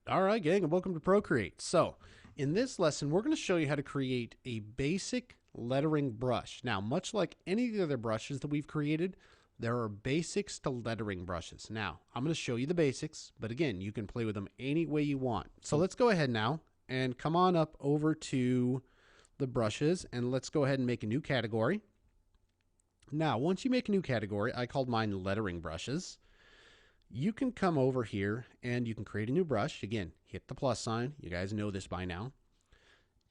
All right, gang, and welcome to Procreate. So, in this lesson, we're going to show you how to create a basic lettering brush. Now, much like any of the other brushes that we've created, there are basics to lettering brushes. Now, I'm going to show you the basics, but again, you can play with them any way you want. So let's go ahead now and come on up over to the brushes, and let's go ahead and make a new category. Now, once you make a new category, I called mine lettering brushes. You can come over here and you can create a new brush. Again, hit the plus sign. You guys know this by now.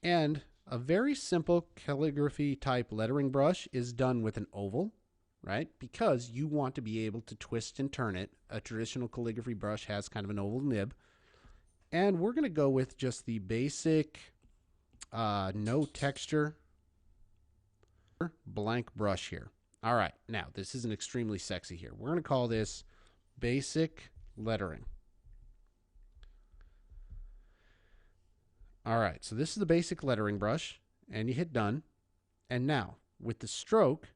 And a very simple calligraphy type lettering brush is done with an oval, right? Because you want to be able to twist and turn it. A traditional calligraphy brush has kind of an oval nib. And we're going to go with just the basic no texture blank brush here. All right, now this isn't extremely sexy here. We're going to call this basic lettering. All right, so this is the basic lettering brush, and you hit done. And now, with the stroke,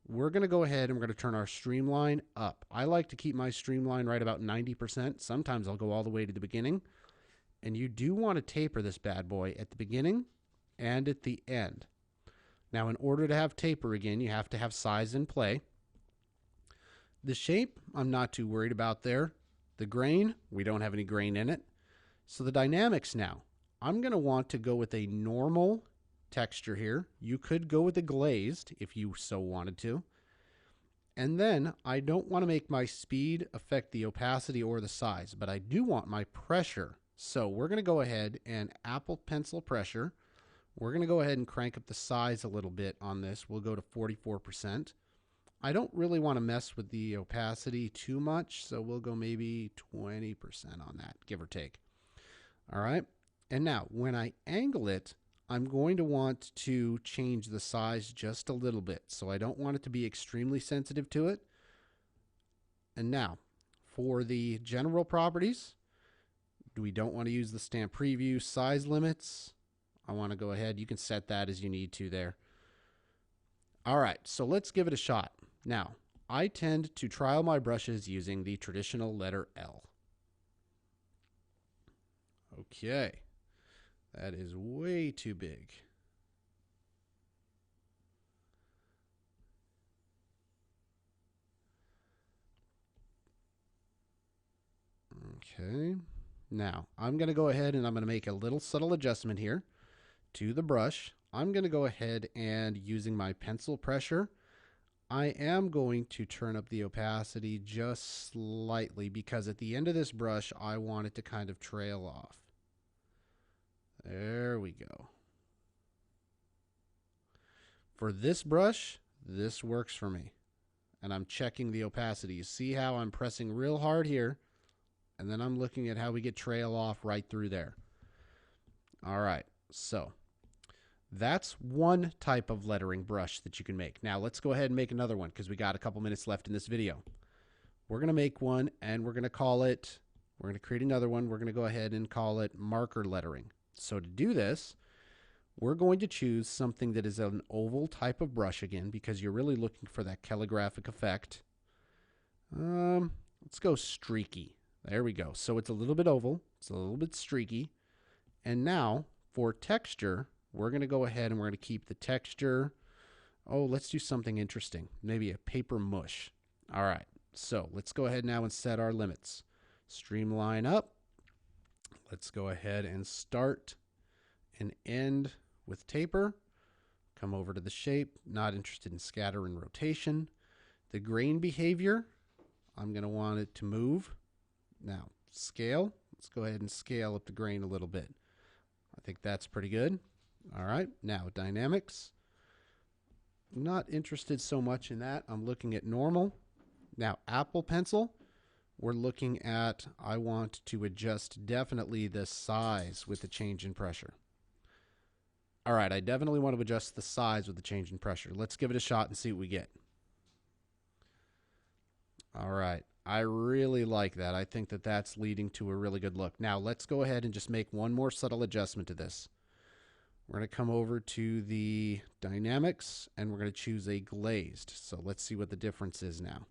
we're going to go ahead and we're going to turn our streamline up. I like to keep my streamline right about 90%. Sometimes I'll go all the way to the beginning. And you do want to taper this bad boy at the beginning and at the end. Now, in order to have taper again, you have to have size in play. The shape, I'm not too worried about there. The grain, we don't have any grain in it. So the dynamics now, I'm going to want to go with a normal texture here. You could go with a glazed if you so wanted to. And then I don't want to make my speed affect the opacity or the size, but I do want my pressure. So we're going to go ahead and Apple Pencil pressure. We're going to go ahead and crank up the size a little bit on this. We'll go to 44%. I don't really want to mess with the opacity too much, so we'll go maybe 20% on that, give or take. All right. And now, when I angle it, I'm going to want to change the size just a little bit. So I don't want it to be extremely sensitive to it. And now, for the general properties, we don't want to use the stamp preview size limits. I want to go ahead. You can set that as you need to there. All right, so let's give it a shot. Now, I tend to trial my brushes using the traditional letter L. Okay, that is way too big. Okay, now I'm going to go ahead and I'm going to make a little subtle adjustment here to the brush. I'm going to go ahead and using my pencil pressure, I am going to turn up the opacity just slightly because at the end of this brush, I want it to kind of trail off. There we go. For this brush, this works for me. And I'm checking the opacity. You see how I'm pressing real hard here, and then I'm looking at how we get trail off right through there. All right, so that's one type of lettering brush that you can make. Now let's go ahead and make another one because we got a couple minutes left in this video. We're going to make one and we're going to call it, we're going to create another one. We're going to go ahead and call it marker lettering. So to do this, we're going to choose something that is an oval type of brush again because you're really looking for that calligraphic effect. Let's go streaky. There we go. So it's a little bit oval. It's a little bit streaky. And now for texture, we're going to go ahead and we're going to keep the texture. Oh, let's do something interesting. Maybe a paper mush. All right. So let's go ahead now and set our limits. Streamline up. Let's go ahead and start and end with taper. Come over to the shape. Not interested in scatter and rotation. The grain behavior, I'm going to want it to move. Now, scale. Let's go ahead and scale up the grain a little bit. I think that's pretty good. All right, now dynamics. Not interested so much in that. I'm looking at normal. Now, Apple Pencil, we're looking at, I want to adjust definitely the size with the change in pressure. All right, I definitely want to adjust the size with the change in pressure. Let's give it a shot and see what we get. All right, I really like that. I think that that's leading to a really good look. Now, let's go ahead and just make one more subtle adjustment to this. We're going to come over to the dynamics and we're going to choose a glazed. So let's see what the difference is now.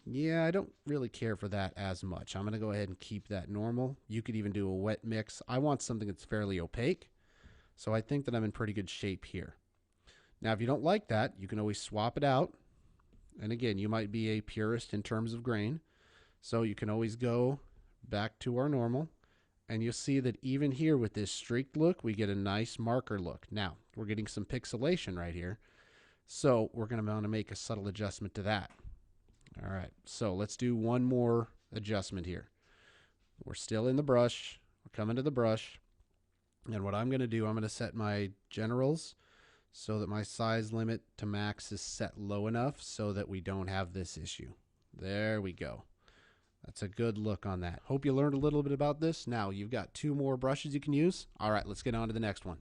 Yeah, I don't really care for that as much. I'm going to go ahead and keep that normal. You could even do a wet mix. I want something that's fairly opaque, so I think that I'm in pretty good shape here. Now, if you don't like that, you can always swap it out. And again, you might be a purist in terms of grain, so you can always go back to our normal. And you'll see that even here with this streaked look, we get a nice marker look. Now, we're getting some pixelation right here, so we're going to want to make a subtle adjustment to that. All right, so let's do one more adjustment here. We're still in the brush. We're coming to the brush. And what I'm going to do, I'm going to set my generals so that my size limit to max is set low enough so that we don't have this issue. There we go. That's a good look on that. Hope you learned a little bit about this. Now, you've got 2 more brushes you can use. All right, let's get on to the next one.